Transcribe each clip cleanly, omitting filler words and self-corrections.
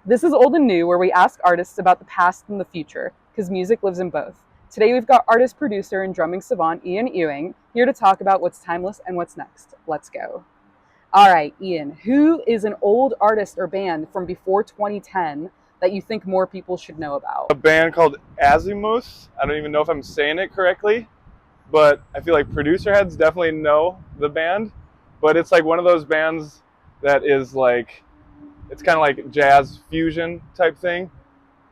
This is Old and New, where we ask artists about the past and the future, because music lives in both. Today we've got artist, producer, and drumming savant Ian Ewing here to talk about what's timeless and what's next. Let's go. All right, Ian, who is an old artist or band from before 2010 that you think more people should know about? A band called Azimuth. I don't even know if I'm saying it correctly, but I feel like producer heads definitely know the band. But it's like one of those bands that is like, it's kind of like jazz fusion type thing.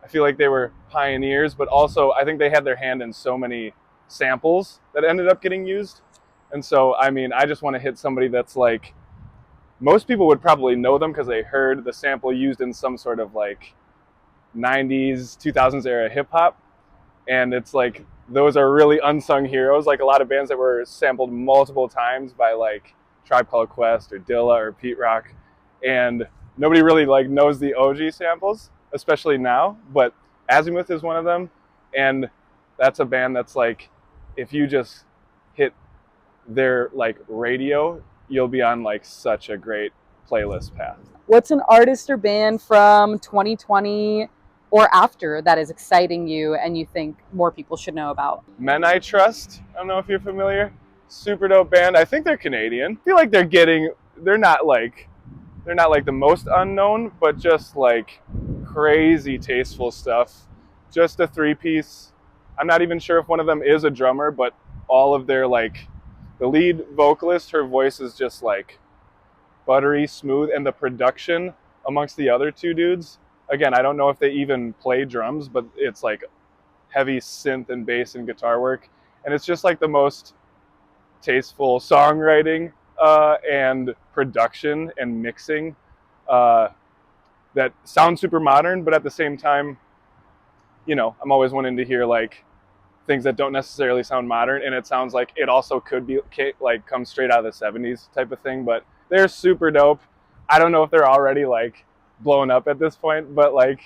I feel like they were pioneers, but also I think they had their hand in so many samples that ended up getting used. And so, I mean, I just want to hit somebody that's like, most people would probably know them because they heard the sample used in some sort of like 90s, 2000s era hip hop. And it's like, those are really unsung heroes. Like a lot of bands that were sampled multiple times by like Tribe Called Quest or Dilla or Pete Rock. And nobody really like knows the OG samples, especially now. But Azimuth is one of them. And that's a band that's like, if you just hit their like radio, you'll be on like such a great playlist path. What's an artist or band from 2020 or after that is exciting you and you think more people should know about? Men I Trust. I don't know if you're familiar. Super dope band. I think they're Canadian. I feel like they're not like the most unknown, but just like crazy tasteful stuff. Just a three-piece. I'm not even sure if one of them is a drummer, but all of their like, the lead vocalist, her voice is just like buttery smooth, and the production amongst the other two dudes, again, I don't know if they even play drums, but it's like heavy synth and bass and guitar work, and it's just like the most tasteful songwriting and production and mixing that sounds super modern, but at the same time, you know, I'm always wanting to hear like things that don't necessarily sound modern, and it sounds like it also could be like come straight out of the 70s type of thing. But they're super dope. I don't know if they're already like blown up at this point, but like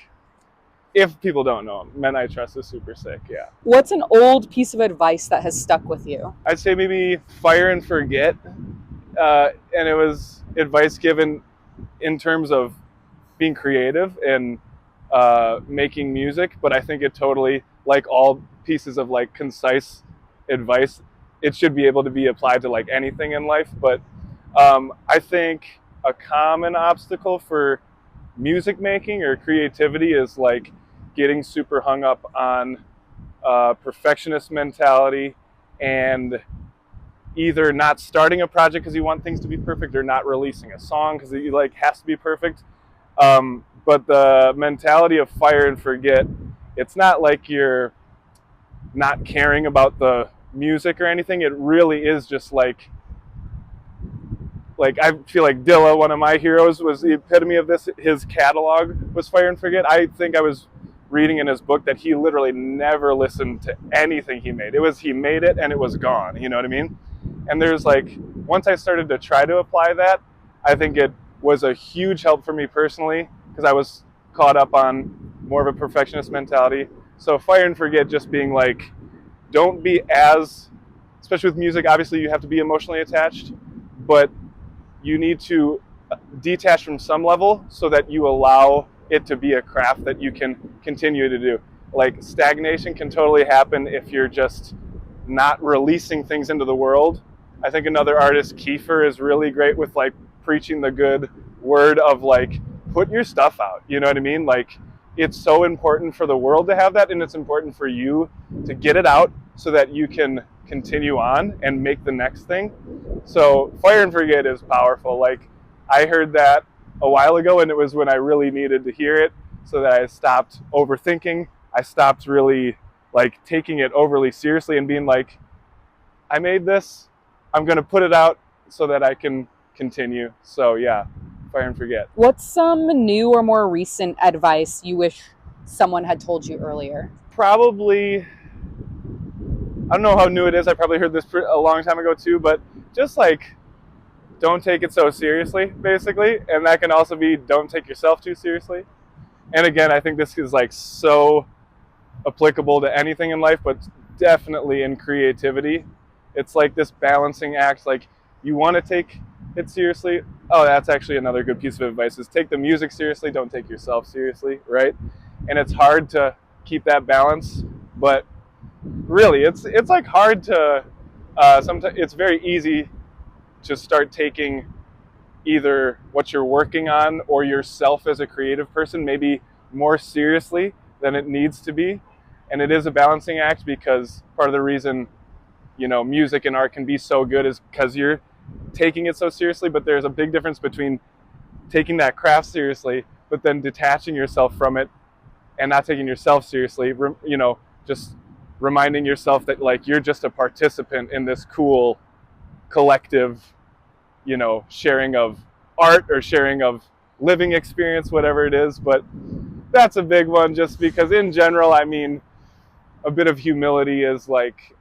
if people don't know them, Men I Trust is super sick. Yeah. What's an old piece of advice that has stuck with you? I'd say maybe Fire and Forget, and it was advice given in terms of being creative and making music, but I think it totally, like all pieces of like concise advice, it should be able to be applied to like anything in life. But I think a common obstacle for music making or creativity is like getting super hung up on perfectionist mentality, and either not starting a project because you want things to be perfect, or not releasing a song because it like has to be perfect. But the mentality of Fire and Forget, it's not like you're not caring about the music or anything. It really is just like I feel like Dilla, one of my heroes, was the epitome of this. His catalog was Fire and Forget. I think I was reading in his book that he literally never listened to anything he made. He made it and it was gone. You know what I mean? And there's like, once I started to try to apply that, I think it was a huge help for me personally, because I was caught up on more of a perfectionist mentality. So Fire and Forget just being like, don't be as, especially with music, obviously you have to be emotionally attached, but you need to detach from some level so that you allow it to be a craft that you can continue to do. Like stagnation can totally happen if you're just not releasing things into the world. I think another artist, Kiefer, is really great with like preaching the good word of like, put your stuff out. You know what I mean? Like, it's so important for the world to have that, and it's important for you to get it out so that you can continue on and make the next thing. So Fire and Forget is powerful. Like, I heard that a while ago, and it was when I really needed to hear it, so that I stopped overthinking. I stopped really like taking it overly seriously and being like, I made this, I'm going to put it out so that I can continue. So yeah, Fire and Forget. What's some new or more recent advice you wish someone had told you earlier? Probably, I don't know how new it is. I probably heard this a long time ago too, but just like, don't take it so seriously, basically. And that can also be, don't take yourself too seriously. And again, I think this is like so applicable to anything in life, but definitely in creativity. It's like this balancing act. Like, you want to take it seriously, Oh, that's actually another good piece of advice: is take the music seriously, don't take yourself seriously, right? And it's hard to keep that balance, but really, it's like hard to. Sometimes it's very easy to start taking either what you're working on or yourself as a creative person maybe more seriously than it needs to be. And it is a balancing act, because part of the reason, music and art can be so good is because you're taking it so seriously. But there's a big difference between taking that craft seriously but then detaching yourself from it and not taking yourself seriously, just reminding yourself that, like, you're just a participant in this cool collective, sharing of art or sharing of living experience, whatever it is. But that's a big one, just because in general, I mean, a bit of humility is like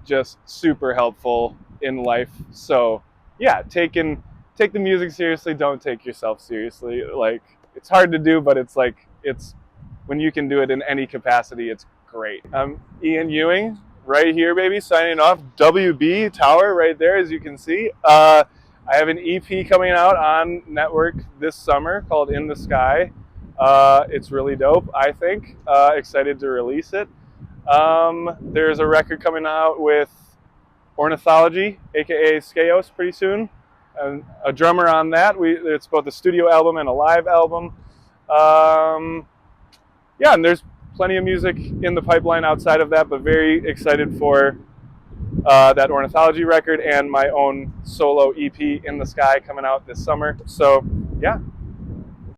just super helpful in life. So yeah, take the music seriously, don't take yourself seriously. Like, it's hard to do, but it's when you can do it in any capacity, it's great. I'm Ian Ewing, right here, baby, signing off. WB Tower right there, as you can see. I have an EP coming out on Network this summer called In the Sky. It's really dope, I think. Excited to release it. There's a record coming out with Ornithology, aka Skeos, pretty soon. And a drummer on that. It's both a studio album and a live album. Yeah, and there's plenty of music in the pipeline outside of that, but very excited for that Ornithology record and my own solo EP, In the Sky, coming out this summer. So yeah,